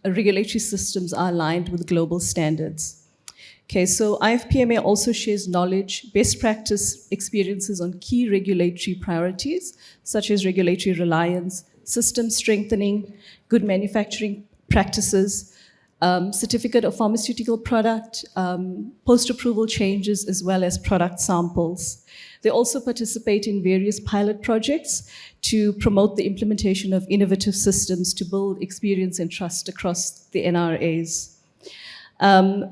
regulatory systems are aligned with global standards. Okay, so IFPMA also shares knowledge, best practice experiences on key regulatory priorities, such as regulatory reliance, system strengthening, good manufacturing practices, certificate of pharmaceutical product, post-approval changes, as well as product samples. They also participate in various pilot projects to promote the implementation of innovative systems to build experience and trust across the NRAs.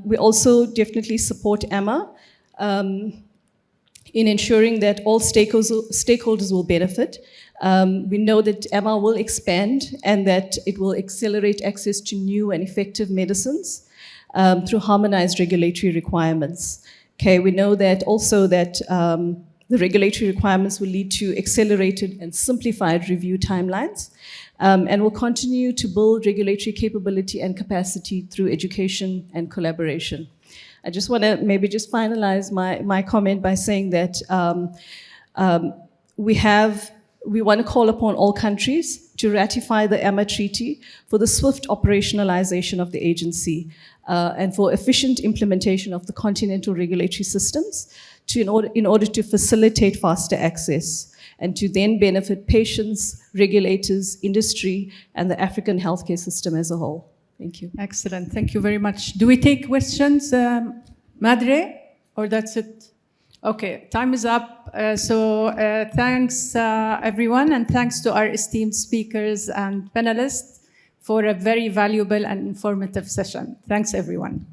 We also definitely support AMA in ensuring that all stakeholders will benefit. We know that AMA will expand and that it will accelerate access to new and effective medicines through harmonized regulatory requirements. Okay, we know that also that the regulatory requirements will lead to accelerated and simplified review timelines, and will continue to build regulatory capability and capacity through education and collaboration. I just want to maybe just finalize my comment by saying that we want to call upon all countries to ratify the AMA Treaty for the swift operationalization of the agency and for efficient implementation of the continental regulatory systems in order to facilitate faster access and to then benefit patients, regulators, industry, and the African healthcare system as a whole. Thank you. Excellent. Thank you very much. Do we take questions, Madre, or that's it? Okay, time is up. Thanks, everyone, and thanks to our esteemed speakers and panelists for a very valuable and informative session. Thanks, everyone.